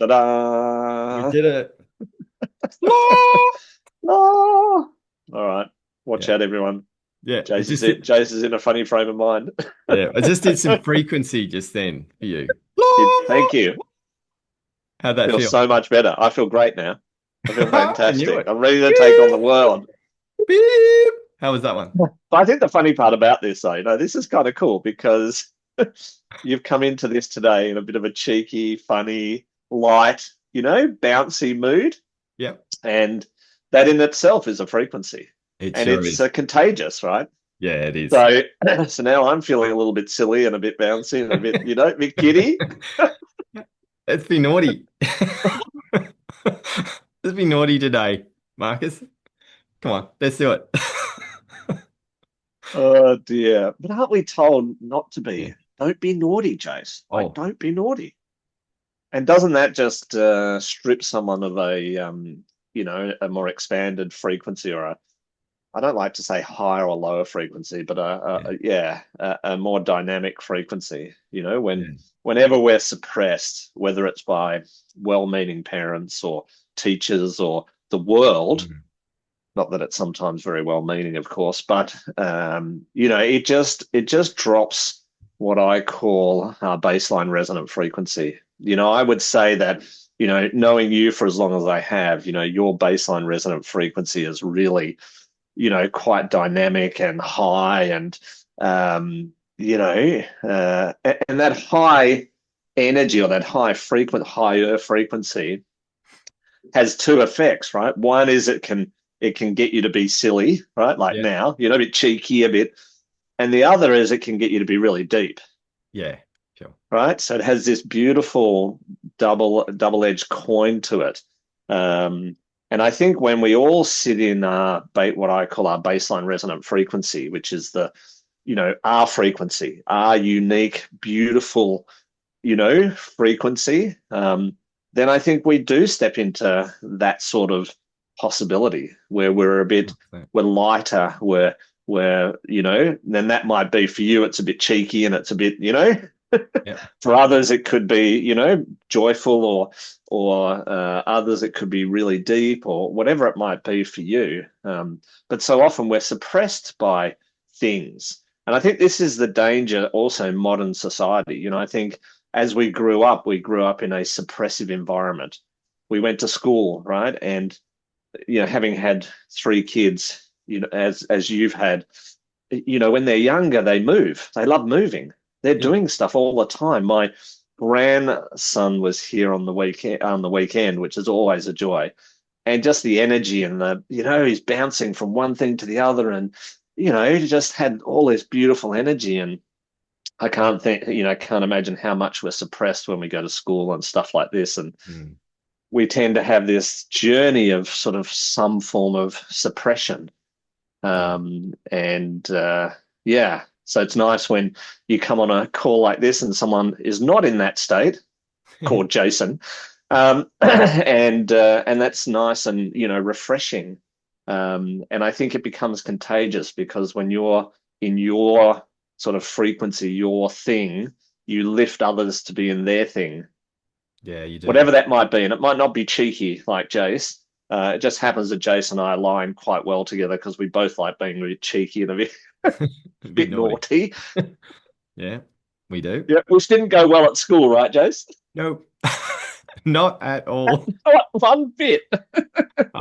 We Ta-da! did it. Ah! All right. Watch Yeah, out, everyone. yeah. It Jace is just it. Jace is in a funny frame of mind. yeah. I just did some frequency just then for you. Thank you. How'd that Feel feel? so much better. I feel great now. I feel I knew fantastic. it. I'm ready to take on the Beep, world. beep. How was that one? But I think the funny part about this, though, this is kind of cool because you've come into this today in a bit of a cheeky, funny, light, bouncy mood. Yep. And that in itself is a frequency. It And sure it's is. contagious, right? Yeah, it is. So, so now I'm feeling a little bit silly and a bit bouncy and a bit, a bit giddy. Let's be naughty. Let's be naughty today, Marcus. Come on, let's do it. Oh dear. But aren't we told not to Yeah. be? Don't be naughty, Jace. Like, Oh, don't be naughty. And doesn't that just strip someone of a more expanded frequency or I don't like to say higher or lower frequency, but yeah, a more dynamic frequency. yeah. Whenever we're suppressed, whether it's by well-meaning parents or teachers or the world, Mm. not that it's sometimes very well-meaning, of course, but it just drops what I call our baseline resonant frequency. I would say that knowing you for as long as I have, your baseline resonant frequency is really quite dynamic and high and and that high energy or that higher frequency has two effects, right? One is it can get you to be silly, right? Like Yeah, now, a bit cheeky, a bit, and the other is it can get you to be really deep, yeah, sure. right? So it has this beautiful double-edged coin to it. And I think when we all sit in what I call our baseline resonant frequency, which is our frequency, our unique, beautiful, frequency, then I think we do step into that sort of possibility where we're lighter, then that might be for you, it's a bit cheeky and it's a bit, Yeah, for others, it could be, joyful or others, it could be really deep or whatever it might be for you. But so often we're suppressed by things. And I think this is the danger also in modern society. I think as we grew up in a suppressive environment. We went to school, right? And, having had three kids, as you've had, when they're younger, they move. They love moving. They're yep, doing stuff all the time. My grandson was here on the weekend, which is always a joy. And just the energy and he's bouncing from one thing to the other, and he just had all this beautiful energy. And I can't imagine how much we're suppressed when we go to school and stuff like this. And mm, we tend to have this journey of sort of some form of suppression. yeah. And yeah, so it's nice when you come on a call like this and someone is not in that state, called Jason, and that's nice and refreshing. And I think it becomes contagious because when you're in your sort of frequency, your thing, you lift others to be in their thing, Yeah, you do. whatever that might be. And it might not be cheeky like Jace. It just happens that Jace and I align quite well together because we both like being really cheeky and a bit, A bit bit naughty. naughty. Yeah, we do. Yeah, which didn't go well at school, right, Jace? Nope. Not at all. One bit.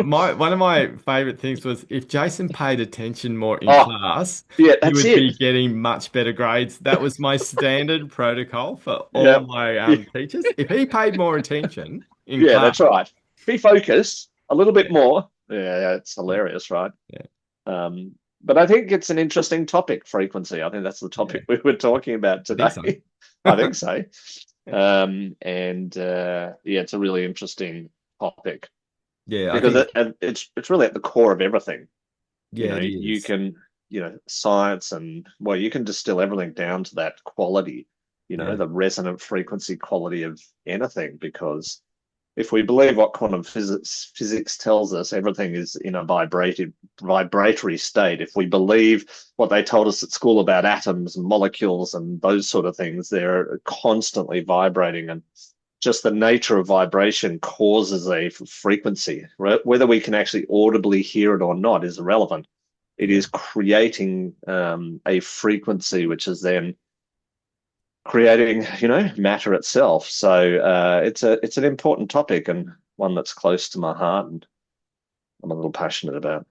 My one of my favorite things was if Jason paid attention more in Oh, class, yeah, he that's would be it. getting much better grades. That was my standard protocol for all Yeah. my Yeah, teachers. If he paid more attention in yeah, class, that's right. Be focused a little bit yeah, more. Yeah, it's yeah, hilarious, right? yeah, But I think it's an interesting topic, frequency. I think that's the yeah. topic we were talking about I think so. today. I think so. And yeah, it's a really interesting topic Yeah, I because think it's really at the core of everything. yeah, it You is. can, science and well, you can distill everything down to that quality, Yeah, the resonant frequency quality of anything because if we believe what quantum physics tells us, everything is in a vibratory state. If we believe what they told us at school about atoms and molecules and those sort of things, they're constantly vibrating. And just the nature of vibration causes a frequency. Right? Whether we can actually audibly hear it or not is irrelevant. It Yeah. is creating a frequency, which is then creating, matter itself. So it's an important topic and one that's close to my heart, and I'm a little passionate about.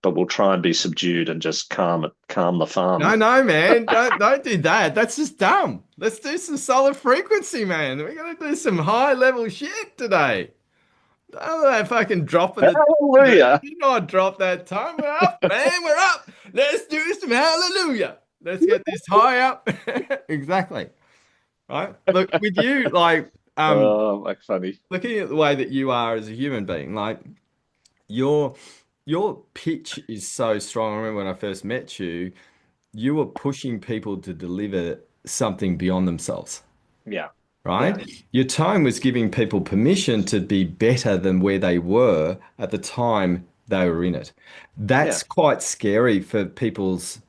But we'll try and be subdued and just calm the farm. No, no, man. Don't do that. That's just dumb. Let's do some solid frequency, man. We're gonna do some high level shit today. Oh, that fucking dropping the Hallelujah. you know, drop that time. We're up, man. We're up. Let's do some hallelujah. Let's get this high up. Exactly. Right. Look, with you, like, Oh, like funny. looking at the way that you are as a human being, like your your pitch is so strong. I remember when I first met you, you were pushing people to deliver something beyond themselves, Yeah. Yeah. right? Your tone was giving people permission to be better than where they were at the time they were in it. Yeah. That's quite scary for people's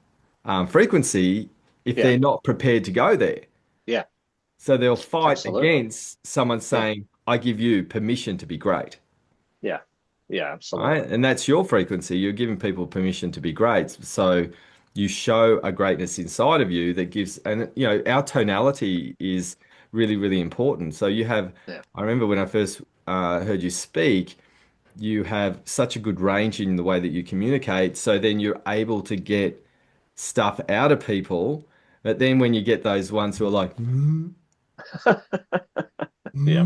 frequency if Yeah. they're not prepared to go there. Yeah. So they'll fight Absolutely. against someone Yeah. saying, I give you permission to be great. Yeah. Yeah. Right? Absolutely. And that's your frequency. You're giving people permission to be great. So you show a greatness inside of you that gives, and our tonality is really, really important. So you have, Yeah. I remember when I first heard you speak, you have such a good range in the way that you communicate. So then you're able to get stuff out of people. But then when you get those ones who are like, Yeah.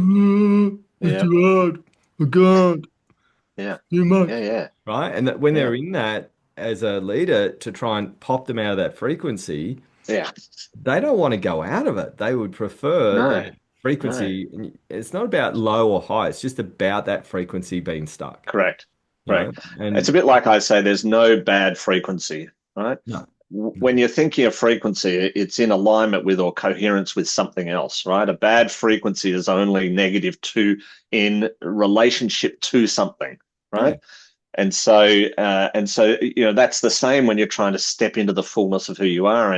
it's Yeah. too hard. I can't. Yeah. Too Yeah. much. Yeah. Right? And that when Yeah. they're in that as a leader to try and pop them out of that frequency, Yeah. they don't want to go out of it. They would prefer No. that No. frequency. And it's not about low or high, it's just about that frequency being stuck, Correct. you know? Correct. It's a And bit like I say, there's no bad frequency, right? no, no. When you're thinking of frequency, it's in alignment with or coherence with something else, right? A bad frequency is only negative two in relationship to something, Yeah. right? And so that's the same when you're trying to step into the fullness of who you are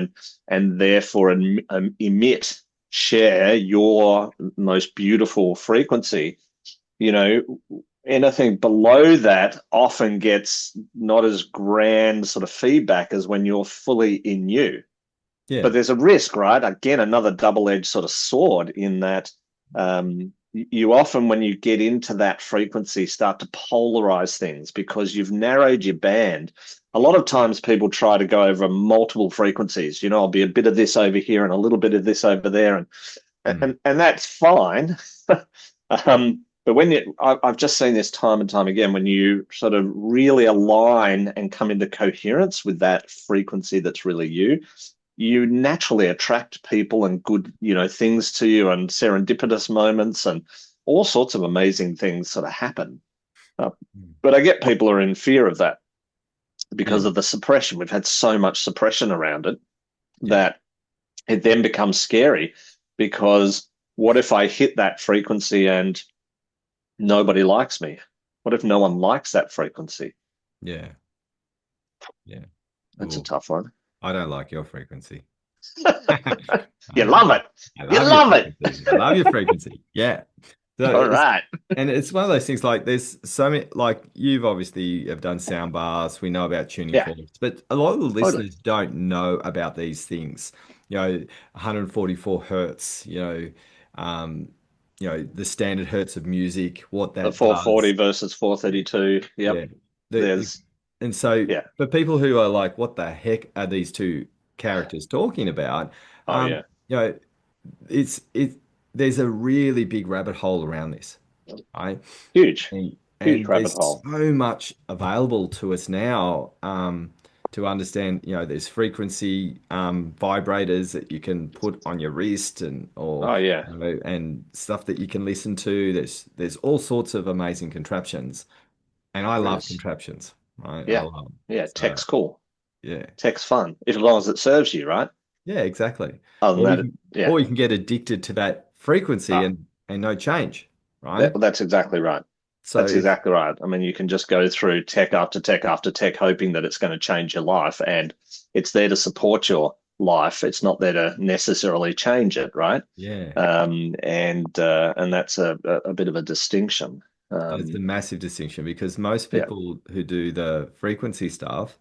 and therefore emit, share your most beautiful frequency. You know, anything below that often gets not as grand sort of feedback as when you're fully in you. But Yeah. there's a risk, right? Again, another double-edged sort of sword in that you often, when you get into that frequency, start to polarize things because you've narrowed your band. A lot of times people try to go over multiple frequencies. I'll be a bit of this over here and a little bit of this over there, and Mm. and, and that's fine. But I've just seen this time and time again, when you sort of really align and come into coherence with that frequency that's really you naturally attract people and good, things to you and serendipitous moments and all sorts of amazing things sort of happen. Uh, Mm. but I get people are in fear of that Yeah. because of the suppression. We've had so much suppression around it Yeah. that it then becomes scary because what if I hit that frequency and nobody likes me? What if no one likes that frequency? Yeah. Yeah. That's a Ooh, tough one. I don't like your frequency. You I love it. I You love your love it. frequency. I love your frequency. Yeah. So All right. and it's one of those things like there's so many, like you've obviously have done sound bars. We know about tuning Yeah, forks, but a lot of the totally. listeners don't know about these things. 144 hertz, um, the standard hertz of music, what The that 440 does. versus Yeah. 432. Yep. Yeah. The, There's, and so yeah. for people who are like, what the heck are these two characters talking about? Oh, yeah. You know, it there's a really big rabbit hole around this, right? Huge, huge And rabbit there's hole. so much available to us now to understand, there's frequency vibrators that you can put on your wrist or Oh, yeah. and stuff that you can listen to. There's all sorts of amazing contraptions, and I There love is. contraptions, right? I Yeah. love them. Yeah. So Tech's cool. yeah, Tech's fun, if as long as it serves you, right? yeah, exactly. Other than Or you that, can yeah. or you can get addicted to that frequency Ah, and no change, right? that's exactly right. So That's if exactly right. I mean, you can just go through tech after tech after tech, hoping that it's going to change your life, and it's there to support life. It's not there to necessarily change it, right? Yeah. And that's a bit of a distinction. That's a Um, massive distinction because most yeah, people who do the frequency stuff,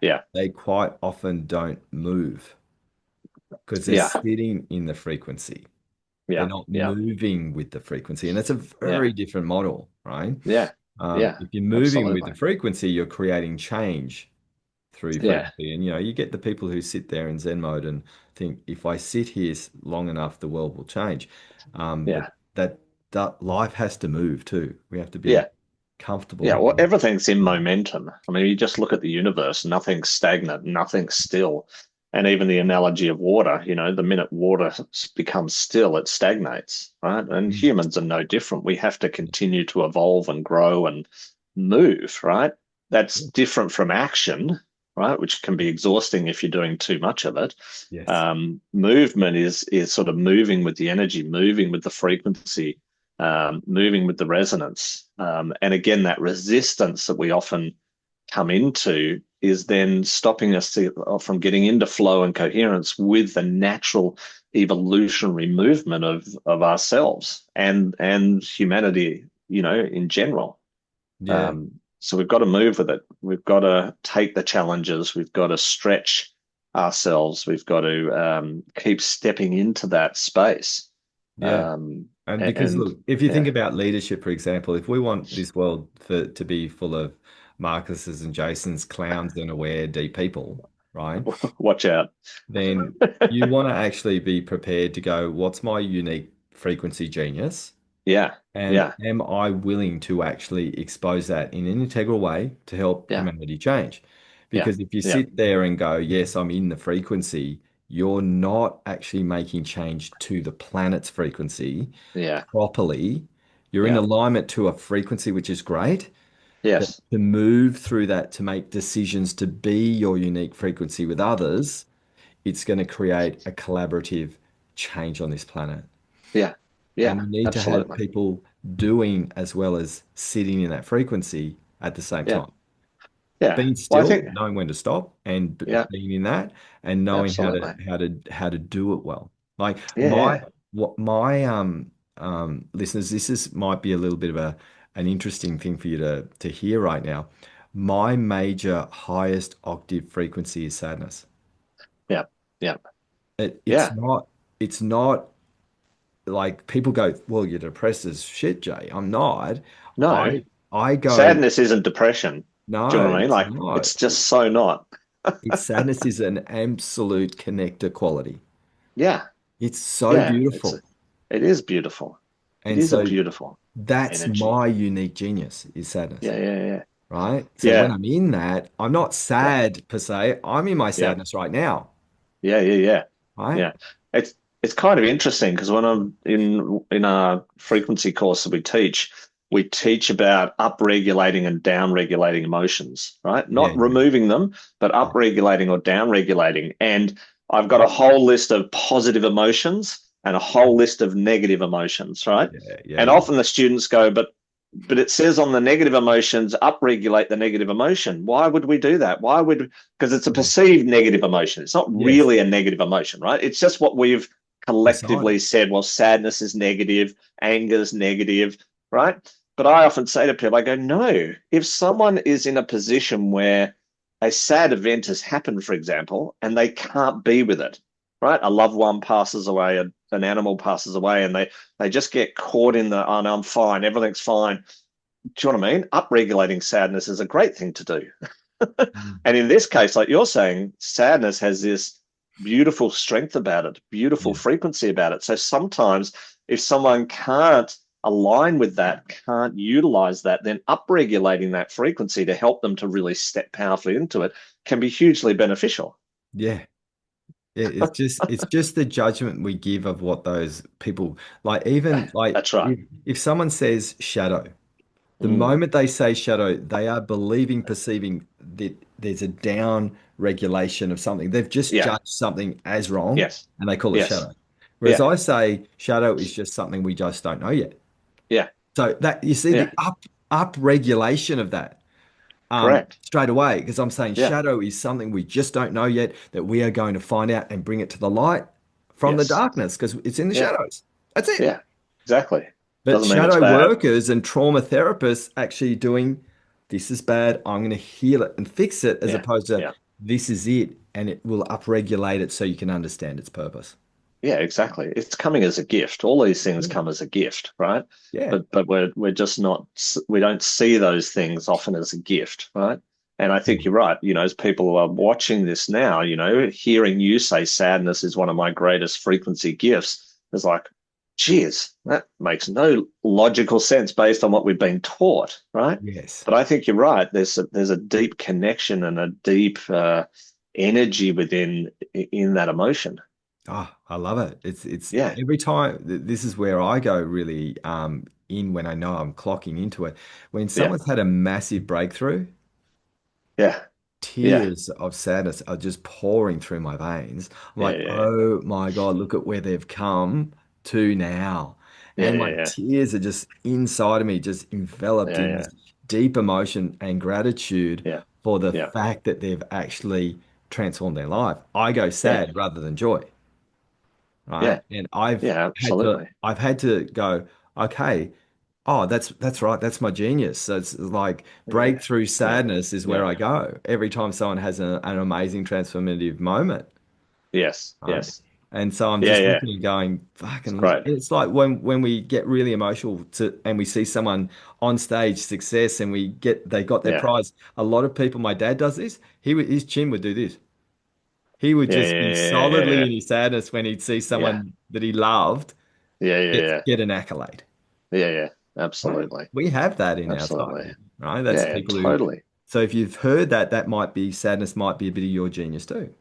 yeah, they quite often don't move because they're yeah, sitting in the frequency. They're yeah, not yeah, moving with the frequency. And it's a yeah, very different model, right? yeah, yeah, If you're moving with absolutely. the frequency, you're creating change through Yeah, frequency. And you get the people who sit there in Zen mode and think, if I sit here long enough, the world will change. But yeah, that life has to move too. We have to be yeah. comfortable Yeah, with well, it. everything's in momentum. I mean, you just look at the universe, nothing's stagnant, nothing's still. And even the analogy of water, the minute water becomes still, it stagnates, right? And Mm. humans are no different. We have to continue to evolve and grow and move, right? That's different from action, right? Which can be exhausting if you're doing too much of it. Yes. Movement is sort of moving with the energy, moving with the frequency, moving with the resonance. And again, that resistance that we often come into is then stopping us from getting into flow and coherence with the natural evolutionary movement of ourselves and humanity, in general. Yeah. So we've got to move with it. We've got to take the challenges. We've got to stretch ourselves. We've got to keep stepping into that space. Yeah. Um, And because and look, if you think yeah, about leadership, for example, if we want this world to be full of Marcus's and Jason's clowns and aware deep people, right? watch out. Then you want to actually be prepared to go, what's my unique frequency genius? Yeah, And yeah, am I willing to actually expose that in an integral way to help yeah, humanity change? yeah, Because if you yeah, sit there and go, yes, I'm in the frequency, you're not actually making change to the planet's frequency yeah, properly. You're in yeah. alignment to a frequency, which is great. But Yes, to move through that, to make decisions to be your unique frequency with others, it's going to create a collaborative change on this planet. yeah, And yeah, you need to have absolutely. people doing as well as sitting in that frequency at the same Yeah, time. yeah. Being Well, I still, think, knowing when to stop, and yeah, being in that, and knowing how to absolutely. do it well. Like Yeah, yeah, my listeners, this is might be a little bit of an interesting thing for you to hear right now. My major highest octave frequency is sadness. yeah, yeah, It's yeah. not like people go, well, you're depressed as shit, Jay. I'm not. No, I go, sadness isn't depression. Do you know no, what I mean? it's Like, not. it's just so not. It's sadness is an absolute connector quality. Yeah, It's so yeah. beautiful. It is beautiful. It And is a so beautiful that's energy. my unique genius is sadness, Yeah, yeah, yeah, right? So when yeah, I'm in that, I'm not yeah, sad per se. I'm in my yeah. sadness right now, Yeah, yeah, yeah, right? yeah. It's kind of interesting because when I'm in our frequency course that we teach about upregulating and downregulating emotions, right? Yeah, Not removing them, but yeah, upregulating or downregulating. And I've got a whole list of positive emotions and a whole list of negative emotions, right? yeah, yeah, And yeah. often the students go, but it says on the negative emotions, upregulate the negative emotion. Why would we do that? Why would, because it's a Yeah. perceived negative emotion. It's not Yes, really a negative emotion, right? It's just what we've decided. collectively said. Well, sadness is negative, anger is negative, right? But I often say to people, I go, no, if someone is in a position where a sad event has happened, for example, and they can't be with it, right? A loved one passes away, an animal passes away, and they just get caught in the, oh, no, I'm fine, everything's fine. Do you know what I mean? Upregulating sadness is a great thing to do. Mm. And in this case, like you're saying, sadness has this beautiful strength about it, beautiful Yeah. frequency about it. So sometimes if someone can't align with that, can't utilize that, then upregulating that frequency to help them to really step powerfully into it can be hugely beneficial. Yeah. It's just the judgment we give of what those people like. Even like That's right. if someone says shadow, the Mm. moment they say shadow, they are believing, perceiving that there's a down regulation of something. They've just Yeah. judged something as wrong Yes. and they call it Yes. shadow. Whereas Yeah. I say shadow is just something we just don't know yet. Yeah. So that you see Yeah. the up regulation of that. Correct. straight away, because I'm saying Yeah. shadow is something we just don't know yet that we are going to find out and bring it to the light from the Yes. darkness because it's in the Yeah. shadows. That's it. Yeah. Exactly. But Doesn't mean it's shadow bad. workers and trauma therapists actually doing this is bad, I'm going to heal it and fix it, as Yeah. opposed to Yeah. this is it and it will upregulate it so you can understand its purpose. Yeah, exactly. It's coming as a gift. All these things Yeah. come as a gift, right? Yeah. But we're just not, we don't see those things often as a gift, right? And I think Mm. you're right. You know, as people are watching this now, you know, hearing you say sadness is one of my greatest frequency gifts is like, geez, that makes no logical sense based on what we've been taught, right? Yes. But I think you're right. There's a deep connection and a deep energy within in that emotion. Oh, I love it. It's Yeah, every time this is where I go really in when I know I'm clocking into it. When yeah. someone's had a massive breakthrough, Yeah, yeah, tears of sadness are just pouring through my veins. I'm yeah, like, yeah, oh my God, look at where they've come to now. yeah, And my yeah, tears are just inside of me, just enveloped yeah, in yeah, this deep emotion and gratitude yeah, for the yeah, fact that they've actually transformed their life. I go yeah, sad rather than joy, yeah, right? And yeah, absolutely. I've had to go, okay, oh, that's right, that's my genius. So it's like Yeah, breakthrough yeah, sadness is where yeah, I go every time someone has an amazing transformative moment, yes, right? yes, And so I'm yeah, just yeah. looking and going, It's fucking, great. it's like when we get really emotional to and we see someone on stage success and they got their Yeah, prize. A lot of people, my dad does this. His chin would do this. He would yeah, just be yeah, solidly yeah, in his sadness when he'd see yeah, someone that he loved yeah, yeah, yeah, get an accolade. yeah, yeah, yeah. Right? Absolutely, We have that in our absolutely. psyche, right? That's Yeah, yeah, people who. totally. So if you've heard that, that might be sadness, might be a bit of your genius too,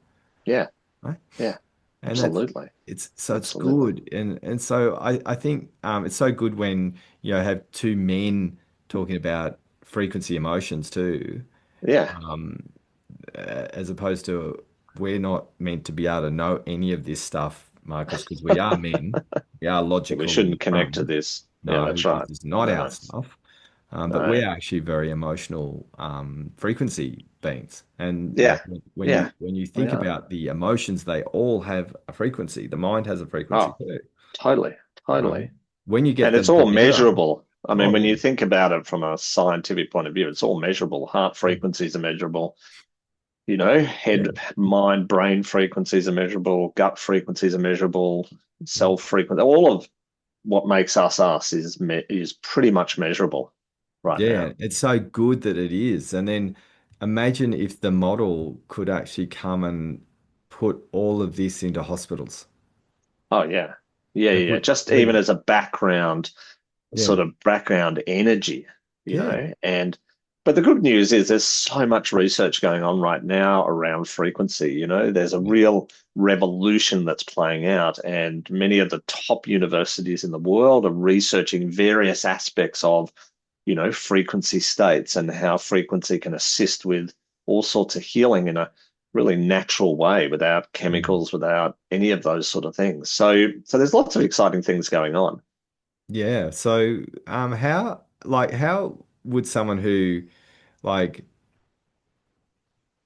Yeah, right? yeah, And that's absolutely, it's absolutely. good, and so I think it's so good when have two men talking about frequency emotions too, Yeah. um, as opposed to we're not meant to be able to know any of this stuff, Marcus, because we are men, we are We logical shouldn't and connect to trained. this. Yeah, No, that's this right. is not our No, stuff. But no. we're actually very emotional frequency beings. And Yeah, yeah, when you we think are. about the emotions, they all have a frequency. The mind has a frequency Oh, too, totally, right? totally. When you get And it's them all together, measurable. I mean, oh when yeah, you think about it from a scientific point of view, it's all measurable. Heart mm, frequencies are measurable, you know, yeah, head, mind, brain frequencies are measurable, gut frequencies are measurable, mm, cell frequency, all of what makes us is pretty much measurable right now. yeah. It's so good that it is. And then imagine if the model could actually come and put all of this into hospitals Oh yeah. Yeah, and yeah. put Just even the as a background yeah, sort of background energy, you yeah, know. And but the good news is there's so much research going on right now around frequency, you know. There's a yeah, real revolution that's playing out, and many of the top universities in the world are researching various aspects of, you know, frequency states and how frequency can assist with all sorts of healing in a really natural way without mm. chemicals, without any of those sort of things. So there's lots of exciting things going on. Yeah. So, how would someone who like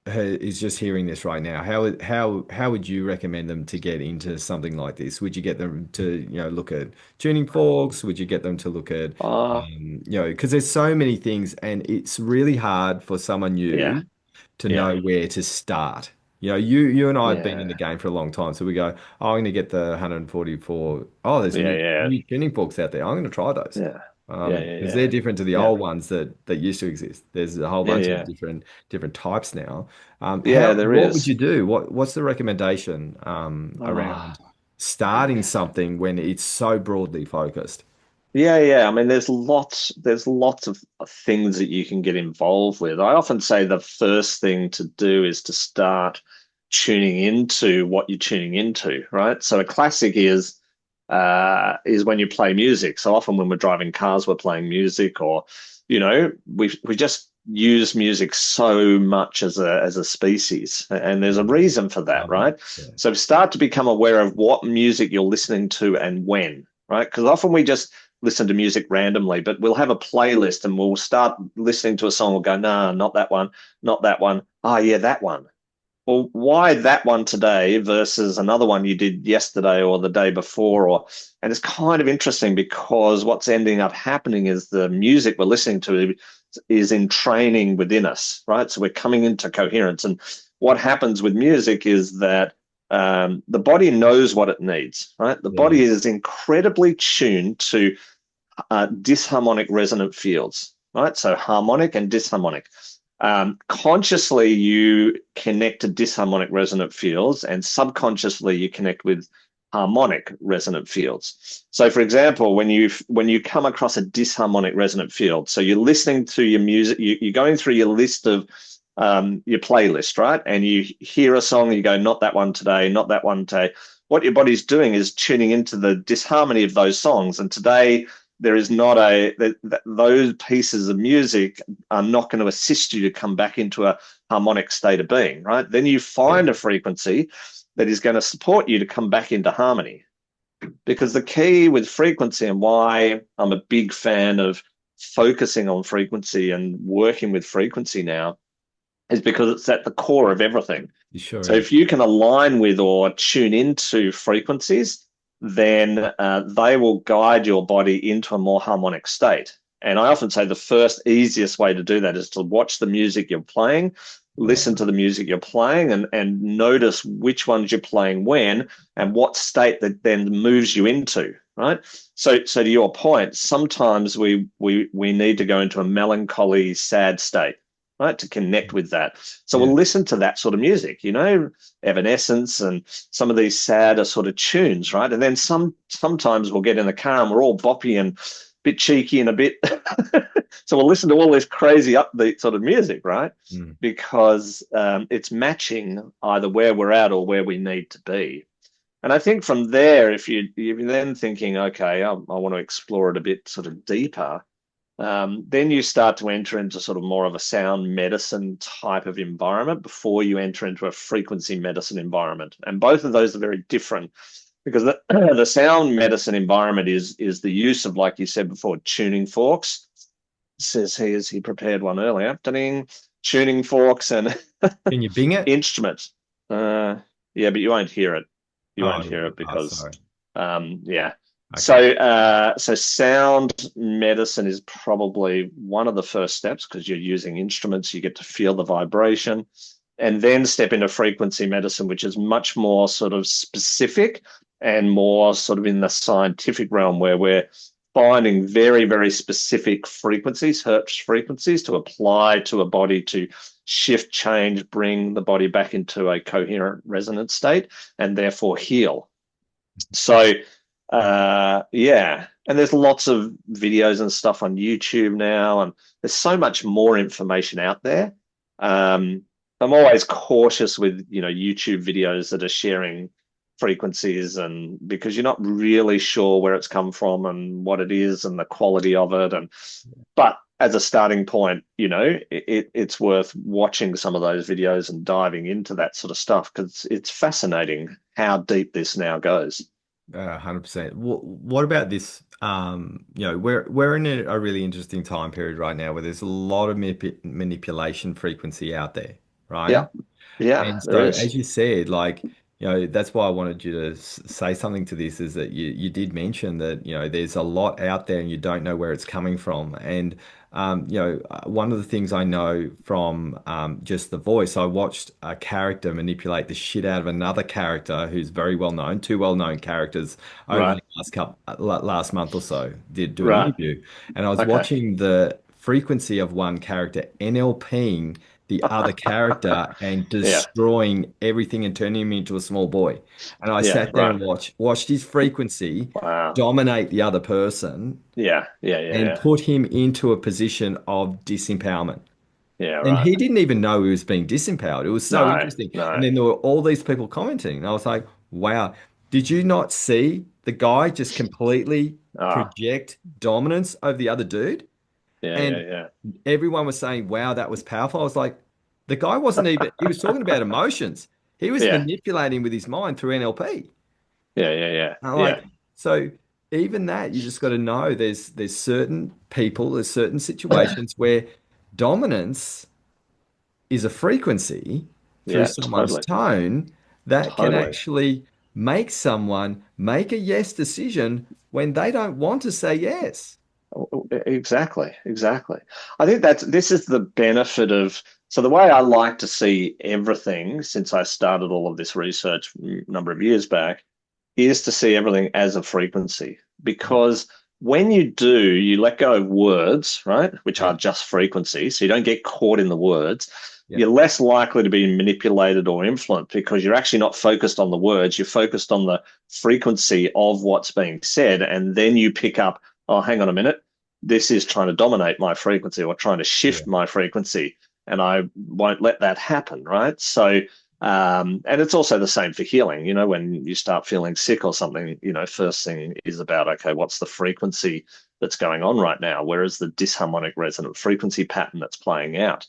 is just hearing this right now, how would you recommend them to get into something like this? Would you get them to, look at tuning forks? Would you get them to look at, Uh, because there's so many things and it's really hard for someone yeah. new to Yeah, know where to start. You and I have been in the yeah, game for a long time, so we go, oh, I'm going to get the 144. Oh, there's yeah, yeah, new tuning forks out there. I'm going to try those. yeah, yeah, Because yeah, they're different to the yeah, old ones that used to exist. There's a whole yeah, bunch of yeah, different types now. yeah. There What would is. you do? What's the recommendation Oh, around starting something when it's so broadly focused? yeah, yeah. I mean, there's lots of things that you can get involved with. I often say the first thing to do is to start tuning into what you're tuning into, right? So a classic is when you play music. So often when we're driving cars, we're playing music, or you know, we just use music so much as a species, and there's a Yeah, reason for that, love that. right? Yeah. So start to become aware of what music you're listening to and when, right? Because often we just listen to music randomly, but we'll have a playlist and we'll start listening to a song. We'll go, nah, not that one, not that one. Oh, yeah, that one. Well, why that one today versus another one you did yesterday or the day before? And it's kind of interesting because what's ending up happening is the music we're listening to is in training within us, right? So we're coming into coherence. And what happens with music is that the body knows what it needs, right? The Yeah. body is incredibly tuned to disharmonic resonant fields, right? So harmonic and disharmonic. Consciously, you connect to disharmonic resonant fields, and subconsciously, you connect with harmonic resonant fields. So, for example, when you come across a disharmonic resonant field, so you're listening to your music, you're going through your list of your playlist, right? And you hear a song, and you go, "Not that one today, not that one today." What your body's doing is tuning into the disharmony of those songs, and today there is not those pieces of music are not going to assist you to come back into a harmonic state of being, right? Then you Yeah. find a frequency that is going to support you to come back into harmony. Because the key with frequency, and why I'm a big fan of focusing on frequency and working with frequency now, is because it's at the core of everything. It sure So is. if you can align with or tune into frequencies, then they will guide your body into a more harmonic state. And I often say the first easiest way to do that is to watch the music you're playing, listen Right. to the music you're playing, and notice which ones you're playing when and what state that then moves you into. Right. So to your point, sometimes we need to go into a melancholy, sad state, right, to connect with that. So Yeah. we'll listen to that sort of music, Evanescence and some of these sadder sort of tunes, right? And then sometimes we'll get in the car and we're all boppy and a bit cheeky and a bit so we'll listen to all this crazy upbeat sort of music, right? Mm. Because it's matching either where we're at or where we need to be. And I think from there, if you're then thinking, okay, I want to explore it a bit sort of deeper, then you start to enter into sort of more of a sound medicine type of environment before you enter into a frequency medicine environment. And both of those are very different because the sound medicine environment is the use of, like you said before, tuning forks. Says he as he prepared one earlier. Tuning forks and Can you bing it? instruments. Yeah, but you won't hear it. You won't Oh, hear it oh, because, sorry. yeah. Okay. So sound medicine is probably one of the first steps because you're using instruments. You get to feel the vibration, and then step into frequency medicine, which is much more sort of specific and more sort of in the scientific realm, where we're finding very, very specific frequencies, hertz frequencies, to apply to a body to shift, change, bring the body back into a coherent resonant state, and therefore heal. So, yeah, and there's lots of videos and stuff on YouTube now, and there's so much more information out there. I'm always cautious with YouTube videos that are sharing frequencies, and because you're not really sure where it's come from and what it is and the quality of it, and but as a starting point, it's worth watching some of those videos and diving into that sort of stuff because it's fascinating how deep this now goes. 100%. What about this? We're in a really interesting time period right now where there's a lot of manipulation frequency out there, right? Yeah, yeah, And there so, is. as you said, like, that's why I wanted you to say something to this is that you did mention that, there's a lot out there and you don't know where it's coming from. And, one of the things I know from just the voice, I watched a character manipulate the shit out of another character who's very well known, two well-known characters over Right, the last month or so, did do an right. interview. And I was Okay. watching the frequency of one character NLPing the other character and Yeah, destroying everything and turning him into a small boy. And I yeah, sat there right. and watched his frequency Wow. dominate the other person Yeah, yeah, yeah, and yeah. put him into a position of disempowerment. Yeah, And right. he didn't even know he was being disempowered. It was so No, interesting. And no. then there were all these people commenting. And I was like, wow, did you not see the guy just completely Ah, project dominance over the other dude? yeah, yeah, And yeah. everyone was saying, wow, that was powerful. I was like, the guy wasn't even, he was talking about emotions. He was Yeah, manipulating with his mind through NLP. yeah, yeah, yeah, And I'm yeah, like, so even that, you just got to know there's certain people, there's certain situations where dominance is a frequency through Yeah, someone's totally. tone that can Totally. actually make someone make a yes decision when they don't want to say yes. Exactly, exactly. I think this is the benefit of so the way I like to see everything since I started all of this research a number of years back is to see everything as a frequency Yeah, because when you do, you let go of words, right, which yeah, are just frequencies, so you don't get caught in the words. yeah, You're less likely to be manipulated or influenced because you're actually not focused on the words. You're focused on the frequency of what's being said. And then you pick up, oh, hang on a minute. This is trying to dominate my frequency or trying to yeah, shift my frequency. And I won't let that happen. Right. So, and it's also the same for healing. You know, when you start feeling sick or something, you know, first thing is about, okay, what's the frequency that's going on right now? Where is the disharmonic resonant frequency pattern that's playing out?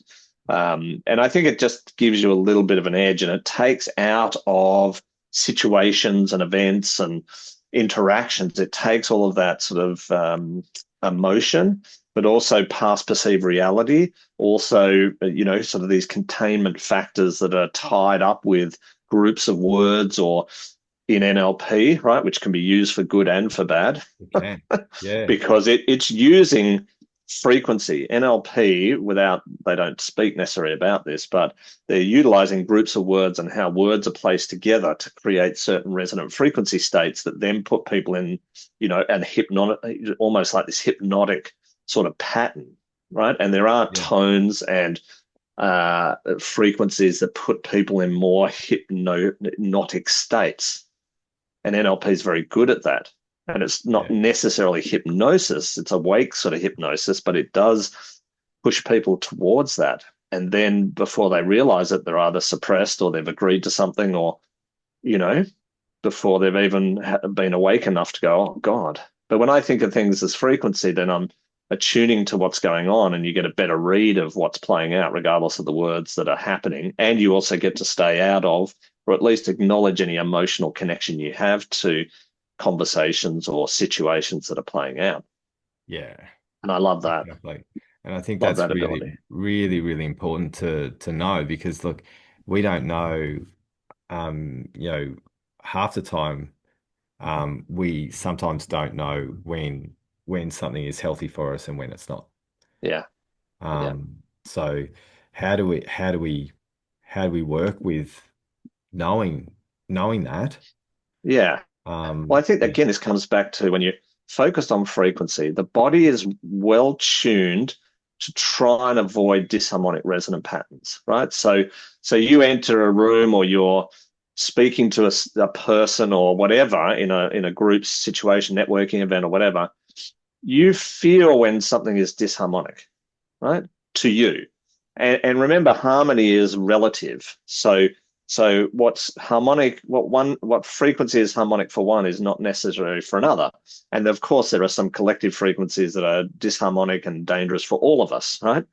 And I think it just gives you a little bit of an edge and it takes out of situations and events and interactions. It takes all of that sort of emotion, but also past perceived reality. Also, you know, sort of these containment factors that are tied up with groups of words or in NLP, right, which can be used for good and for bad you can. Yeah, because it's using frequency NLP without they don't speak necessarily about this, but they're utilizing groups of words and how words are placed together to create certain resonant frequency states that then put people in, you know, and hypnotic, almost like this hypnotic sort of pattern, right? And there are yeah, tones and frequencies that put people in more hypnotic states and NLP is very good at that. And it's not yeah, necessarily hypnosis, it's awake sort of hypnosis, but it does push people towards that. And then before they realize it, they're either suppressed or they've agreed to something, or, you know, before they've even been awake enough to go, oh, God. But when I think of things as frequency, then I'm attuning to what's going on and you get a better read of what's playing out, regardless of the words that are happening. And you also get to stay out of, or at least acknowledge any emotional connection you have to conversations or situations that are playing out. yeah, And I love that. exactly. And I think Love that's that really, ability. really, really important to know because look, we don't know, you know, half the time, we sometimes don't know when something is healthy for us and when it's not. Yeah. Yeah. So how do we work with knowing that? Yeah. Well, I think Yeah, again, this comes back to when you're focused on frequency, the body is well tuned to try and avoid disharmonic resonant patterns, right? So you enter a room or you're speaking to a person or whatever in a group situation, networking event or whatever, you feel when something is disharmonic, right? To you. And remember, harmony is relative. So what's harmonic, what frequency is harmonic for one is not necessary for another. And of course, there are some collective frequencies that are disharmonic and dangerous for all of us, right?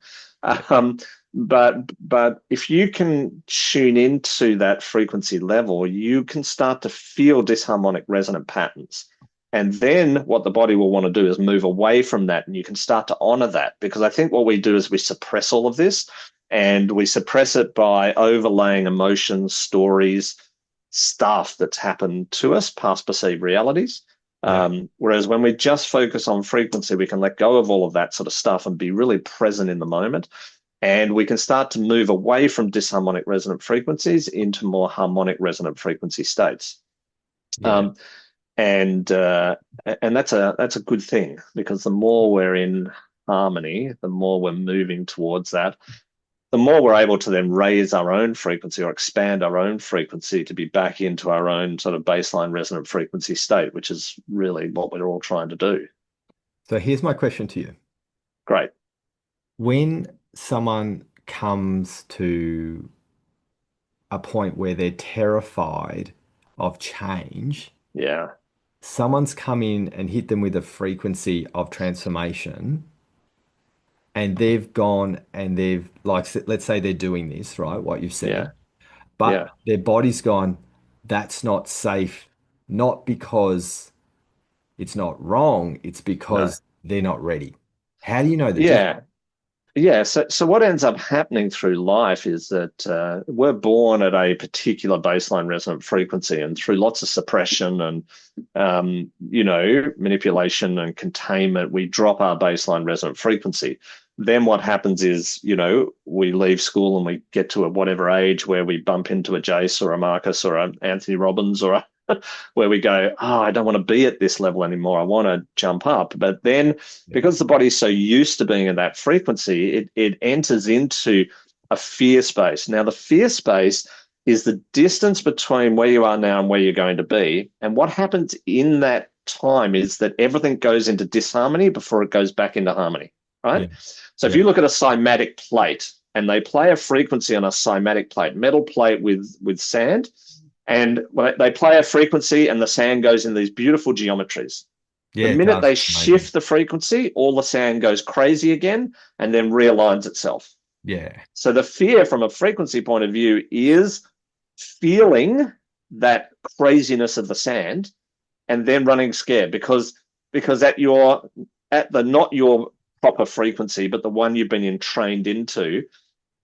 yeah, Um, but if you can tune into that frequency level, you can start to feel disharmonic resonant patterns. And then what the body will want to do is move away from that. And you can start to honor that because I think what we do is we suppress all of this and we suppress it by overlaying emotions, stories, stuff that's happened to us, past perceived realities. yeah, Whereas when we just focus on frequency, we can let go of all of that sort of stuff and be really present in the moment. And we can start to move away from disharmonic resonant frequencies into more harmonic resonant frequency states. yeah. Um, and and that's a good thing because the more we're in harmony, the more we're moving towards that, the more we're able to then raise our own frequency or expand our own frequency to be back into our own sort of baseline resonant frequency state, which is really what we're all trying to do. So here's my question to you. Great. When someone comes to a point where they're terrified of change, Yeah. someone's come in and hit them with a frequency of transformation, and they've gone and they've, like, let's say they're doing this, right? What you've said, Yeah. but Yeah. their body's gone, that's not safe, not because it's not wrong. It's No. because they're not ready. How do you know the difference? Yeah. Yeah, so what ends up happening through life is that we're born at a particular baseline resonant frequency, and through lots of suppression and manipulation and containment, we drop our baseline resonant frequency. Then what happens is, we leave school and we get to a whatever age where we bump into a Jace or a Marcus or an Anthony Robbins or a where we go, oh, I don't want to be at this level anymore. I want to jump up. But then Yeah. because the body's so used to being in that frequency, it enters into a fear space. Now, the fear space is the distance between where you are now and where you're going to be. And what happens in that time is that everything goes into disharmony before it goes back into harmony, Yeah. right? So if Yeah. you look at a cymatic plate and they play a frequency on a cymatic plate, metal plate with sand, and they play a frequency and the sand goes in these beautiful geometries. The Yeah, it minute does. they It's amazing. shift the frequency, all the sand goes crazy again and then realigns itself. Yeah. So the fear from a frequency point of view is feeling that craziness of the sand and then running scared because at the not your proper frequency, but the one you've been trained into,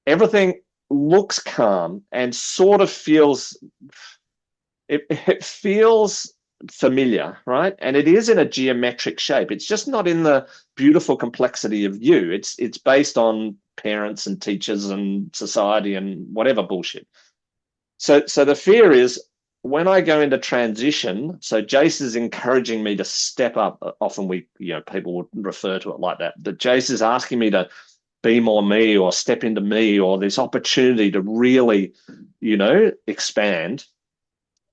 everything looks calm and sort of it feels familiar, right? And it is in a geometric shape. It's just not in the beautiful complexity of you. It's based on parents and teachers and society and whatever bullshit. So the fear is when I go into transition. So Jace is encouraging me to step up. Often people would refer to it like that. But Jace is asking me to be more me or step into me or this opportunity to really, expand,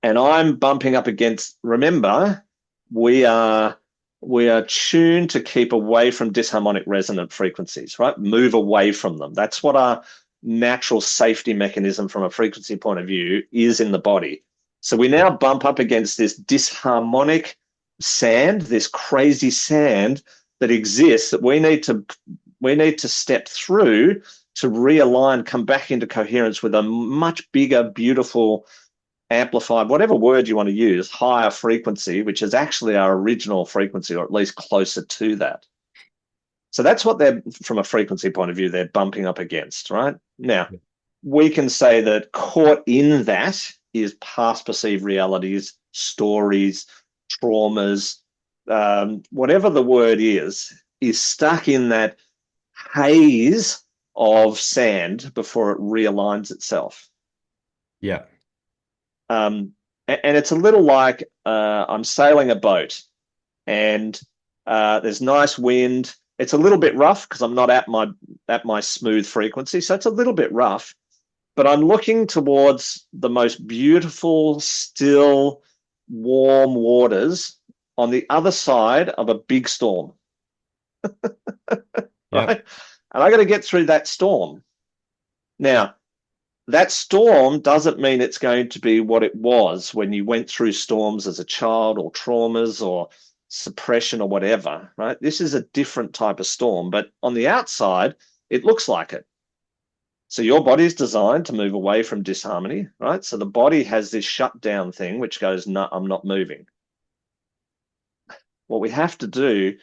and I'm bumping up against. Remember, we are we are tuned to keep away from disharmonic resonant frequencies, right? Move away from them. That's what our natural safety mechanism from a frequency point of view is in the body. So we now bump up against this disharmonic sand, this crazy sand that exists that we need to step through to realign, come back into coherence with a much bigger, beautiful, amplified, whatever word you want to use, higher frequency, which is actually our original frequency, or at least closer to that. So that's what they're, from a frequency point of view, they're bumping up against, right? Now, we can say that caught in that is past perceived realities, stories, traumas, whatever the word is stuck in that haze of sand before it realigns itself. Yeah. And it's a little like I'm sailing a boat and there's nice wind. It's a little bit rough because I'm not at my smooth frequency, so it's a little bit rough. But I'm looking towards the most beautiful, still, warm waters on the other side of a big storm, Yep. right? And I got to get through that storm. Now, that storm doesn't mean it's going to be what it was when you went through storms as a child or traumas or suppression or whatever, right? This is a different type of storm, but on the outside, it looks like it. So your body's designed to move away from disharmony, right? So the body has this shutdown thing which goes, no, I'm not moving. What we have to do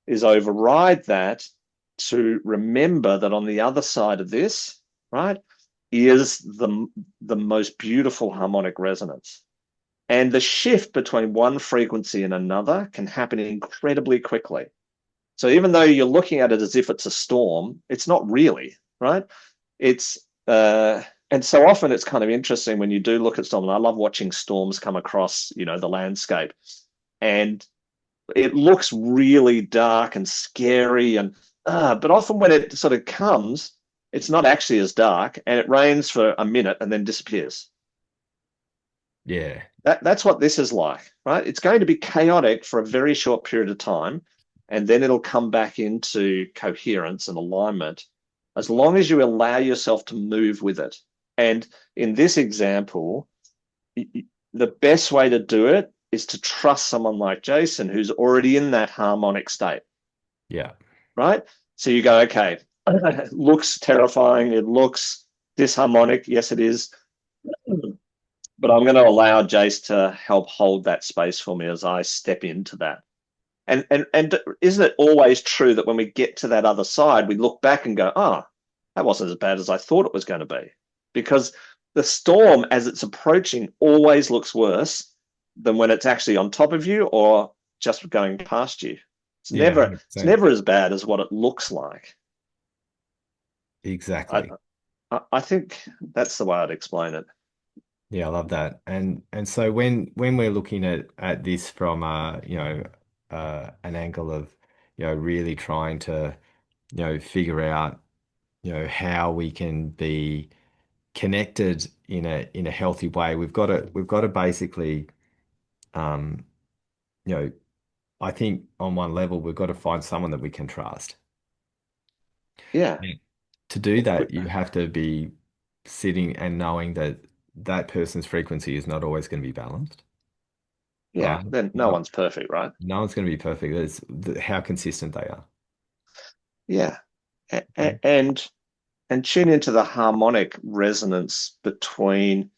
is override that to remember that on the other side of this, right, is the most beautiful harmonic resonance. And the shift between one frequency and another can happen incredibly quickly. So even though you're looking at it as if it's a storm, it's not really, right? It's and so often it's kind of interesting when you do look at storms. And I love watching storms come across, the landscape, and it looks really dark and scary, and but often when it sort of comes, it's not actually as dark, and it rains for a minute and then disappears. Yeah. That's what this is like, right? It's going to be chaotic for a very short period of time, and then it'll come back into coherence and alignment as long as you allow yourself to move with it. And in this example, the best way to do it is to trust someone like Jason who's already in that harmonic state, Yeah. right? So you go, okay, it looks terrifying. It looks disharmonic. Yes, it is. But I'm going to allow Jace to help hold that space for me as I step into that. And isn't it always true that when we get to that other side, we look back and go, oh, that wasn't as bad as I thought it was going to be? Because the storm, as it's approaching, always looks worse than when it's actually on top of you or just going past you. It's Yeah, never it's 100%. never as bad as what it looks like. I Exactly. I think that's the way I'd explain it. Yeah, I love that. And so when we're looking at this from an angle of really trying to figure out how we can be connected in a healthy way, we've got to basically um you know I think on one level we've got to find someone that we can trust. Yeah. Yeah. To do that, you have to be sitting and knowing that that person's frequency is not always going to be balanced, Yeah. right? Then no Not, one's perfect, right? no one's going to be perfect. It's how consistent they are. Yeah. Yeah. And tune into the harmonic resonance between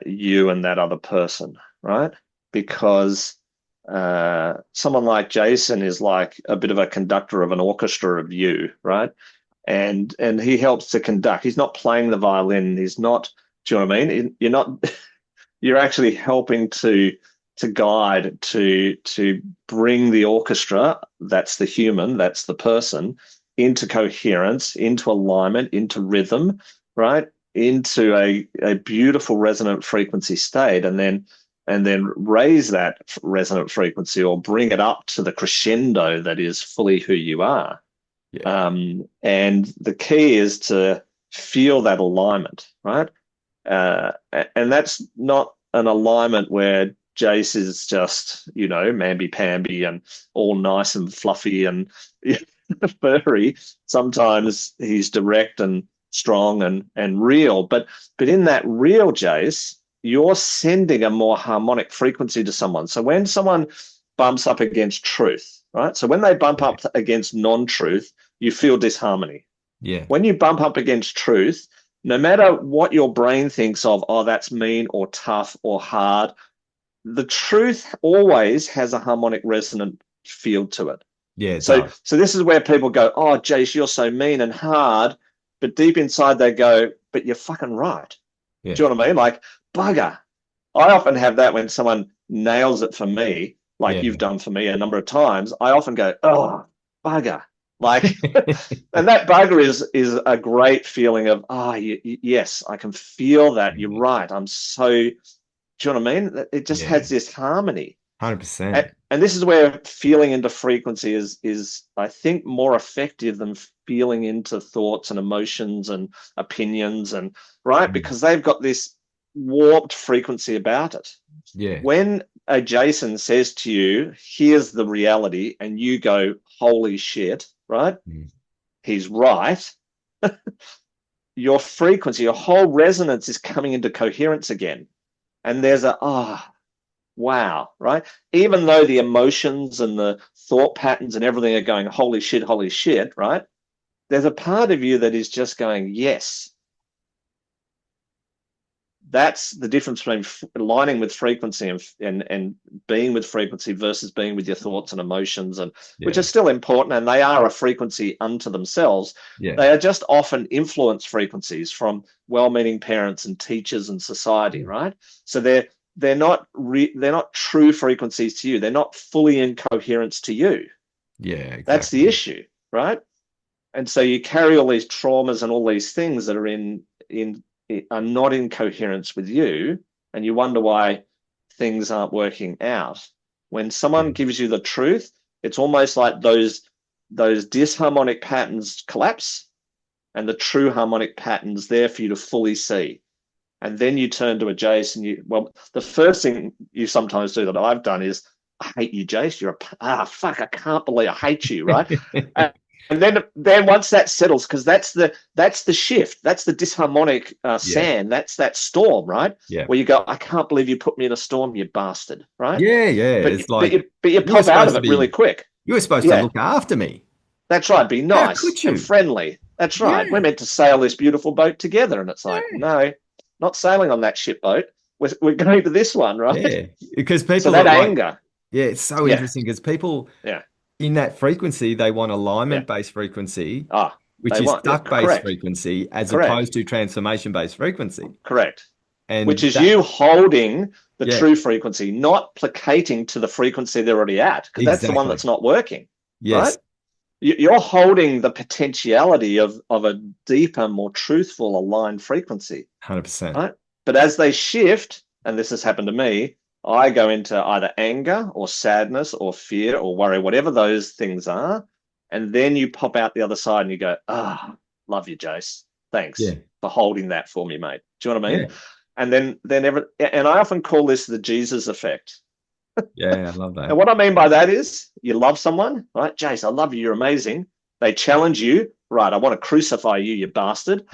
you and that other person, right? Because someone like Jason is like a bit of a conductor of an orchestra of you, right? And he helps to conduct. He's not playing the violin. He's not. Do you know what I mean? You're not. You're actually helping to guide to bring the orchestra. That's the human. That's the person into coherence, into alignment, into rhythm, right? Into a beautiful resonant frequency state, and then raise that resonant frequency or bring it up to the crescendo that is fully who you are. Yeah. And the key is to feel that alignment, right? Uh, and that's not an alignment where Jace is just, mamby-pamby and all nice and fluffy and furry. Sometimes he's direct and strong and real. But in that real Jace, you're sending a more harmonic frequency to someone. So when someone bumps up against truth, right? So when they bump Yeah. up against non-truth, you feel disharmony. Yeah. When you bump up against truth, no matter what your brain thinks of, oh, that's mean or tough or hard, the truth always has a harmonic resonant field to it. Yeah, it So, does. so this is where people go, oh, Jace, you're so mean and hard. But deep inside, they go, but you're fucking right. Yeah. Do you know what I mean? Like, bugger. I often have that when someone nails it for me, like Yeah. you've done for me a number of times. I often go, oh, bugger. Like, and that bugger is a great feeling of, yes, I can feel that. You're right. I'm so, do you know what I mean? It just Yeah. has this harmony. And, 100%. and this is where feeling into frequency is I think more effective than feeling into thoughts and emotions and opinions and right Mm. because they've got this warped frequency about it. Yeah. When a Jason says to you, here's the reality, and you go, holy shit, right? Mm. He's right. Your frequency, your whole resonance is coming into coherence again. And there's wow, right? Even though the emotions and the thought patterns and everything are going, holy shit, right? There's a part of you that is just going, yes. That's the difference between aligning with frequency and being with frequency versus being with your thoughts and emotions, and which are Yeah. still important, and they are a frequency unto themselves. Yeah. They are just often influence frequencies from well-meaning parents and teachers and society, Yeah. right? So they're not true frequencies to you. They're not fully in coherence to you. Yeah, That's the exactly. issue, right? And so you carry all these traumas and all these things that are in are not in coherence with you, and you wonder why things aren't working out. When Yeah. someone gives you the truth, it's almost like those disharmonic patterns collapse, and the true harmonic patterns there for you to fully see. And then you turn to a Jace, and the first thing you sometimes do that I've done is, I hate you, Jace. You're fuck, I can't believe I hate you, right? And then once that settles, because that's the shift, that's the disharmonic Yeah. sand, that's that storm, right? Yeah. Where you go, I can't believe you put me in a storm, you bastard, right? Yeah. Yeah. But It's but like you but you you were pop out of supposed to it really be quick. you were supposed to Yeah, look after me. that's right. Be How nice could and you? friendly. That's right. We're Yeah. meant to sail this beautiful boat together, and it's like, Yeah. no, not sailing on that ship boat. We're going to this one, right? Yeah. Because So people that are like anger. Yeah, it's so Yeah, interesting because people yeah, in that frequency, they want yeah. alignment-based frequency, Ah, which they is want, yeah, stuck-based correct, frequency, as correct, opposed to transformation-based frequency. correct. Which And is that, you holding the yeah, true frequency, not placating to the frequency they're already at, because that's the one exactly. that's not working, right? Yes, You're holding the potentiality of a deeper, more truthful, aligned frequency, 100%. right? But as they shift, and this has happened to me, I go into either anger or sadness or fear or worry, whatever those things are. And then you pop out the other side and you go, ah, love you, Jace. Thanks Yeah, for holding that for me, mate. Do you know what I yeah, mean? And and I often call this the Jesus effect. yeah, I love And that. what I mean by that is you love someone, right? Jace, I love you. You're amazing. They challenge you, right? I want to crucify you, you bastard,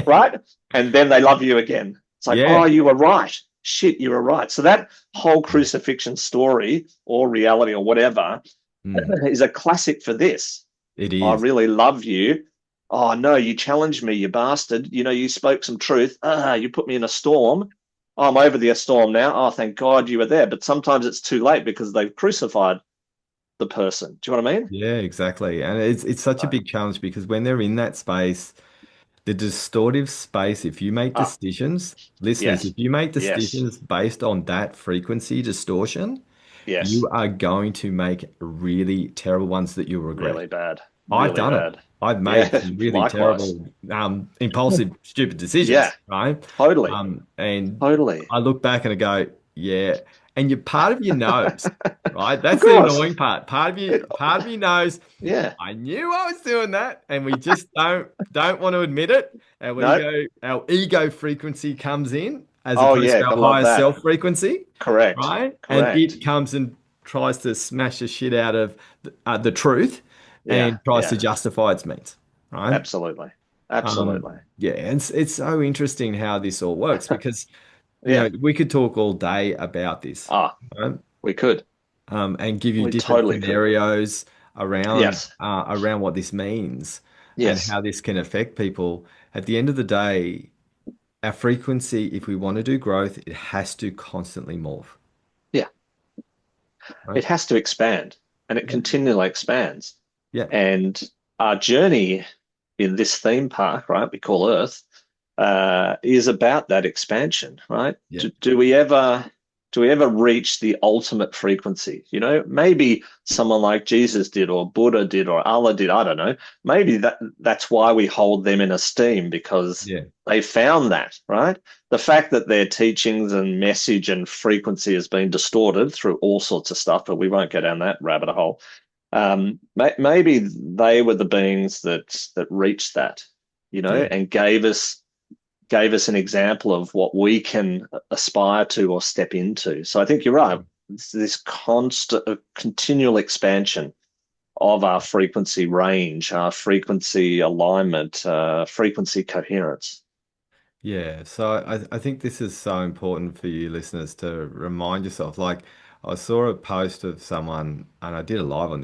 right? And then they love you again. It's like, Yeah, oh, you were right. Shit, you were right. So that whole yeah, crucifixion story or reality or whatever mm, is a classic for this. it I is. really love you. Oh no, you challenged me, you bastard. You know, you spoke some truth. You put me in a storm. I'm over the storm now. Oh, thank God you were there. But sometimes it's too late because they've crucified the person. Do you know what I mean? Yeah, exactly. And it's such a Uh, big challenge because when they're in that space, the distortive space, if you make ah, decisions, listeners, if yes, you make yes, decisions based on that frequency distortion, you yes. are going to make really terrible ones that you'll regret. Really bad, I've really done it. bad. I've made Yeah, some really likewise. terrible, impulsive, stupid Yeah, decisions, right? totally, And totally. I look back and I go, yeah. And you part of you knows, right? Of That's the course. annoying part. It, Part of you knows yeah. I knew I was doing that, and we just don't want to admit it. No. Our ego frequency comes in as Oh, opposed yeah. to our I love higher that. self frequency, Correct. right? And Correct. it comes and tries to smash the shit out of the truth Yeah. and tries to Yeah. justify its means, right? Absolutely. Absolutely. Yeah, and it's so interesting how this all works because Yeah. we could talk all day about this, Ah, right? we could. And give you We different totally could. scenarios Yes. around what this means and Yes. how this can affect people. At the end of the day, our frequency, if we want to do growth, it has to constantly morph, Yeah. right? It has to expand and it Yeah. continually expands. Yeah. And our journey in this theme park, right, we call Earth, is about that expansion, right? Yeah. Do we ever reach the ultimate frequency? You know, maybe someone like Jesus did, or Buddha did, or Allah did. I don't know. Maybe that's why we hold them in esteem because Yeah. they found that, right? The fact that their teachings and message and frequency has been distorted through all sorts of stuff, but we won't go down that rabbit hole. Maybe they were the beings that reached that, Yeah. and gave us an example of what we can aspire to or step into. So I think you're right. It's this constant, continual expansion of our frequency range, our frequency alignment, frequency coherence. Yeah, so I think this is so important for you listeners to remind yourself. Like I saw a post of someone, and I did a live on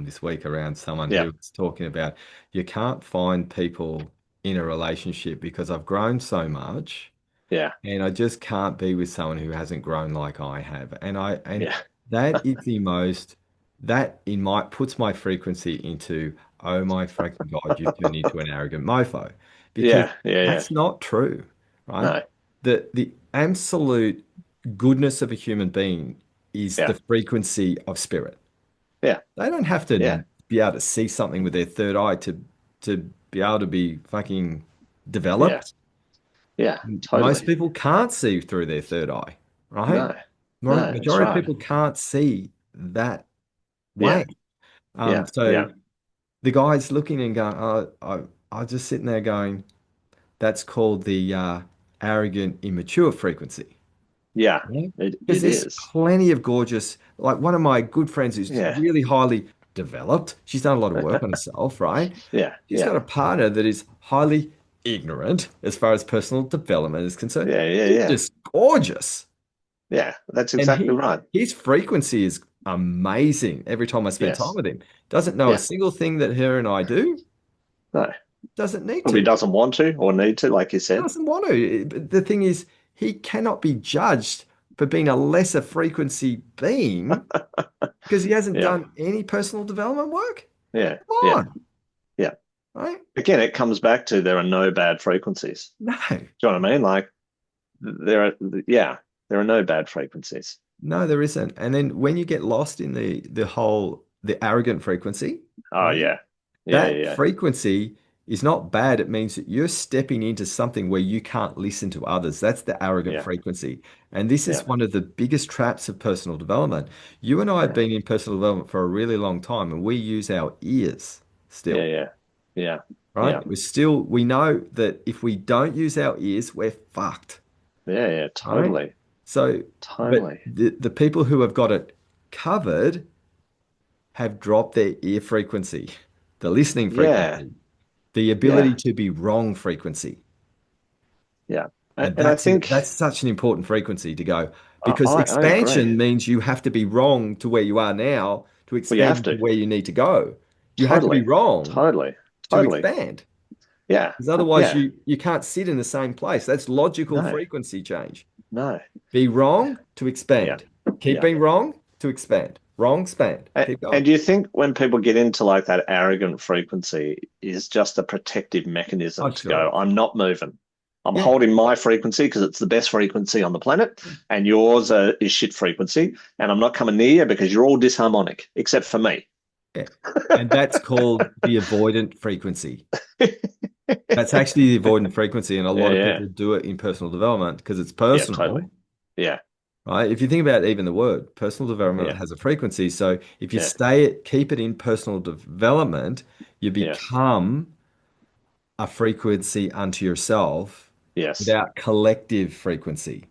this week around someone Yeah, who was talking about you can't find people in a relationship because I've grown so much. yeah, And I just can't be with someone who hasn't grown like I have. And yeah, that is the most that in my puts my frequency into, oh my fucking God, you've turned into an arrogant mofo. Because yeah, yeah, yeah. that's not true, right? No, The absolute goodness of a human being is the yeah, frequency of spirit. yeah, They don't have yeah, to be able to see something with their third eye to be able to be fucking yeah, developed. yeah. Most Totally. people can't see through their third eye, right? No, no, that's Majority of right. people can't see that Yeah, way. yeah, So yeah, the guy's looking and going, I was just sitting there going, that's called the arrogant, immature frequency. yeah. Yeah. Because It there's is. plenty of gorgeous, like one of my good friends who's Yeah, really highly developed. She's done a lot of work on herself, right? yeah, She's got yeah, a partner that is highly ignorant as far as personal development is concerned. yeah, yeah, He's yeah. just gorgeous. Yeah, that's And exactly right. his frequency is amazing every time I spend time Yes. with him. Doesn't know a Yeah. single thing that her and I do. No. Doesn't need Probably to. doesn't want to or need to, like you said. Doesn't want to. But the thing is, he cannot be judged for being a lesser frequency being because he hasn't Yeah. done any personal development work? Yeah. Come Yeah. on, Yeah. right? Again, it comes back to there are no bad frequencies. No, Do you know what I mean? Like there are, yeah, there are no bad frequencies. no, there isn't. And then when you get lost in the arrogant frequency, Oh right? yeah. Yeah, That yeah, frequency is not bad. It means that you're stepping into something where you can't listen to others. That's the arrogant yeah, frequency. And this yeah, is one of the biggest traps of personal development. You and I have yeah, been in personal development for a really long time, and we use our ears yeah, still, yeah, yeah, yeah, right? We know that if we don't use our ears, we're fucked, yeah, yeah, right? totally, So, but totally. the people who have got it covered have dropped their ear frequency, the listening Yeah, frequency, the ability yeah, to be wrong frequency. yeah. And And I think that's such an important frequency to go I, because I agree. expansion means you have to be wrong to where you are now to Well, you expand have into to. where you need to go. You have to be Totally, wrong totally, to totally. expand Yeah, because otherwise yeah. you can't sit in the same place. That's logical No, frequency change. no. Be wrong to Yeah, expand. Keep yeah. being wrong to expand. Wrong, expand. Keep And going. do you think when people get into like that arrogant frequency is just a protective Oh, mechanism to sure. go, I'm not moving. I'm Yeah. holding my frequency because it's the best frequency on the planet, and yours is shit frequency, and I'm not coming near you because you're all disharmonic except for me. Yeah. And that's called the avoidant frequency. That's actually the avoidant frequency, and a Yeah, lot of yeah, people do it in personal development because it's yeah, totally. personal, Yeah, right? If you think about even the word, personal development yeah, has a frequency. So if you yeah, keep it in personal development, you yes, become a frequency unto yourself yes, without collective frequency,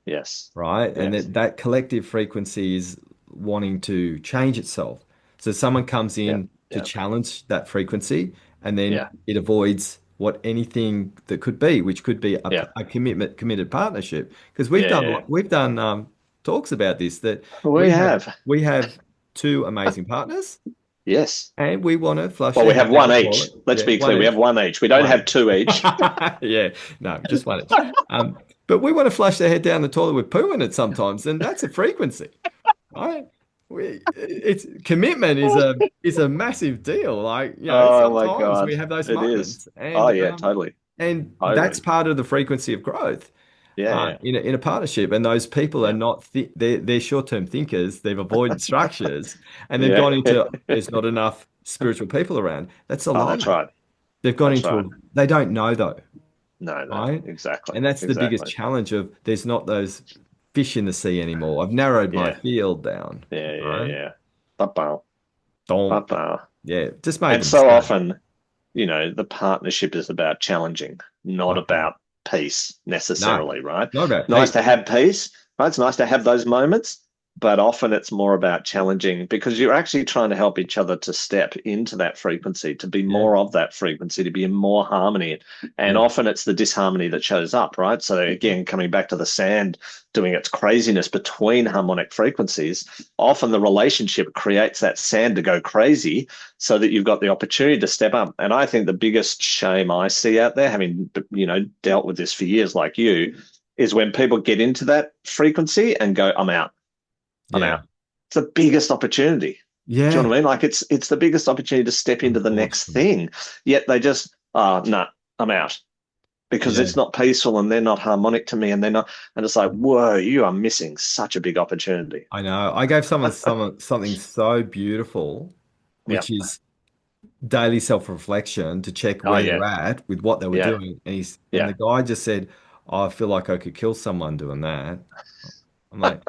yes, right? And yes, that collective frequency is wanting to change itself. So someone comes yeah, in to yeah, challenge that frequency, and then yeah, it avoids what anything that could be, which could be yeah, a committed partnership. Because yeah, yeah. we've done talks about this that We have. we have two amazing partners, Yes. and we want to flush Well, their we head have down one the each. toilet. Let's Yeah, be clear. one We have each, one each. We don't one have each. two each. Yeah, no, just one each. But we want to flush their head down the toilet with poo in it sometimes, and that's a frequency, right? It's commitment is a massive deal. Like, Oh my sometimes we God. have those It is. moments, Oh yeah, totally. and that's Totally. part of the frequency of growth Yeah, yeah. in a partnership. And those people are Yeah. not they're short-term thinkers. They've avoided structures, and they've Yeah. gone into there's not enough spiritual people around. That's a Oh, lie. that's right. They've gone That's into right. they don't know though, No, no. right? Exactly. And that's the biggest Exactly. challenge of there's not those fish in the sea anymore. I've narrowed my Yeah. field down, Yeah, yeah, right? yeah. Ba-bow. Don't, Ba-bow. yeah, just made And the so mistake. often, the partnership is about challenging, not Okay. about peace No, necessarily, right? not about Nice to peace. have peace, right? It's nice to have those moments, but often it's more about challenging because you're actually trying to help each other to step into that frequency, to be Yeah, more of that frequency, to be in more harmony. And yeah, often it's the disharmony that shows up, right? So again, coming back to the sand doing its craziness between harmonic frequencies, often the relationship creates that sand to go crazy so that you've got the opportunity to step up. And I think the biggest shame I see out there, having dealt with this for years like you, is when people get into that frequency and go, I'm out. I'm yeah, out. It's the biggest opportunity. Do you know yeah. what I mean? Like it's the biggest opportunity to step into the next Unfortunately, thing. Yet they just, oh no, I'm out. Because yeah. it's not peaceful and they're not harmonic to me and they're not and it's like, whoa, you are missing such a big opportunity. I know. I gave someone something so beautiful, Yeah. which is daily self-reflection to check Oh where yeah. they're at with what they were Yeah. doing. And Yeah. the guy just said, oh, I feel like I could kill someone doing that. I'm like,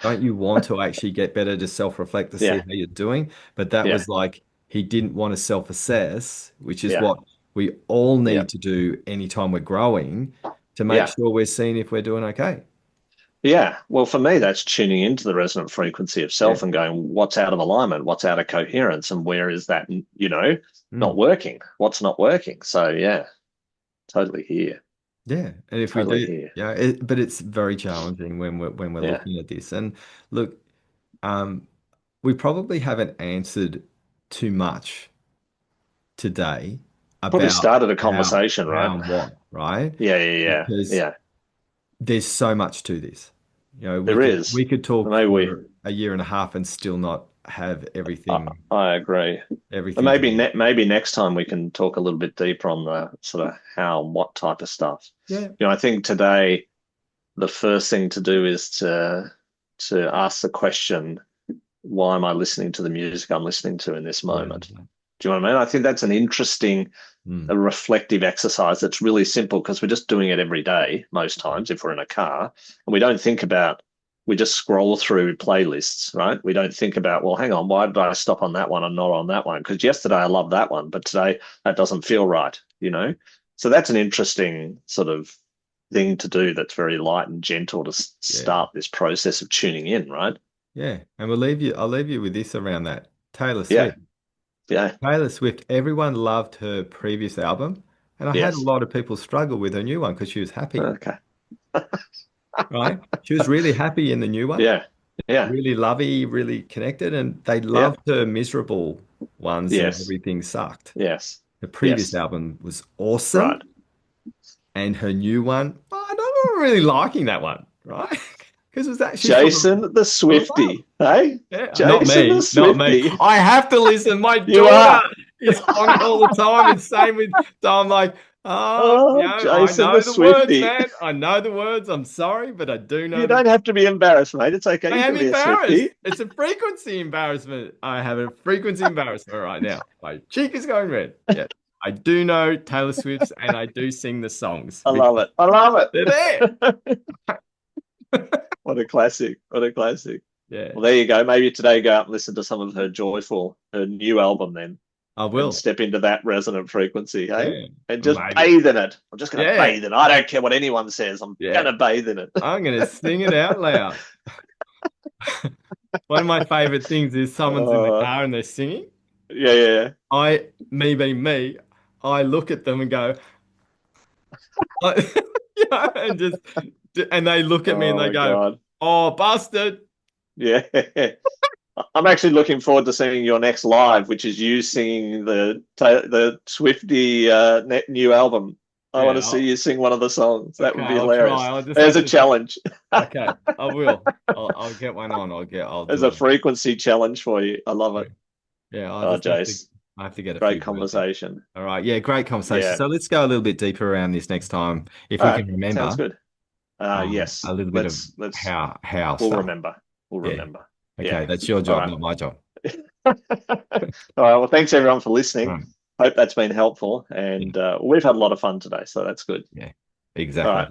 don't you want to actually get better to self-reflect to see Yeah. how you're doing? But that Yeah. was like he didn't want to self-assess, which is Yeah. what we all Yeah. need to do anytime we're growing to make Yeah. sure we're seeing if we're doing okay. Yeah. Well, for me, that's tuning into the resonant frequency of Yeah. self and going, what's out of alignment? What's out of coherence? And where is that, not Mm. working? What's not working? So, yeah, totally here. Yeah. And if we Totally do, here. but it's very challenging when we're Yeah. looking at this. And look, um, we probably haven't answered too much today Probably about started a conversation, right? how and what, right? Yeah. Yeah. Yeah. Because Yeah. there's so much to this. You know, There is. we could talk Maybe we. for a year and a half and still not have I, I agree. And everything to it. maybe next time we can talk a little bit deeper on the sort of how and what type of stuff. Yeah. I think today the first thing to do is to ask the question, why am I listening to the music I'm listening to in this Yeah. moment? Do you know what I mean? I think that's an interesting, Mm. a reflective exercise that's really simple because we're just doing it every day, most times, if we're in a car, and we don't think about, we just scroll through playlists, right? We don't think about, well, hang on, why did I stop on that one and not on that one? Because yesterday I loved that one, but today that doesn't feel right, you know? So that's an interesting sort of thing to do that's very light and gentle to Yeah. start this process of tuning in, right? Yeah. And I'll leave you with this around that. Taylor Yeah, Swift. yeah, Taylor Swift, everyone loved her previous album. And I had a yes. lot of people struggle with her new one because she was happy, Okay. right? She was really happy in the new one, Yeah, yeah, really lovey, really connected, and they yeah, loved her miserable ones and yes, everything sucked. yes, The previous yes. album was awesome, Right. and her new one, I don't really liking that one, right? Because it was actually Jason the full of love. Swifty. Hey? Yeah, not Jason the me, not me. Swifty. I have to listen. My You daughter are. is on it all the time, and same with. So I'm like, oh, you Oh, know, I Jason the know the words, Swifty. man. I know the words. I'm sorry, but I do know You the. don't have to be embarrassed, mate. It's okay. I You am can be a embarrassed. Swifty. It's a frequency embarrassment. I have a frequency embarrassment right now. My cheek is going red. Yeah, I do know Taylor Swift's, and I do sing the songs I love because it. I love they're there. it. What a classic. What a classic. Yeah, Well, there you go. Maybe today go out and listen to some of her new album then, I and will. step into that resonant frequency, hey? Yeah, And just maybe. bathe in it. I'm just going to Yeah, bathe in it. I don't care what anyone says. I'm going yeah. to bathe in it. I'm gonna sing it out loud. One of my favorite things is someone's in the Uh, car and they're singing. yeah, yeah, yeah. Me being me, I look at them and go, yeah, and they look at me and Oh they my go, God. "Oh, bastard!" Yeah. I'm actually looking forward to seeing your next live, which is you singing the Swifty new album. I want Yeah, to see you sing one of the songs. That okay, would be I'll try. hilarious. I'll just There's have a to. challenge. Okay, I will. I'll get one on. I'll There's do a it. frequency challenge for you. I love Yeah, it. yeah. I'll Oh, just have to. Jace, I have to get a great few words in. conversation. All right. Yeah, great conversation. Yeah. So let's go a little bit deeper around this next time, if All we right. can Sounds remember. good. A Yes. little bit of Let's how we'll stuff. remember. We'll Yeah. remember. Okay, Yeah. that's your All job, right. not my job. All right. Well, thanks everyone for All listening. right. Hope that's been helpful. Yeah. And we've had a lot of fun today, so that's good. Yeah. All Exactly. right.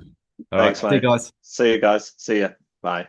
All right. Thanks, See you mate. guys. See you guys. See ya. Bye.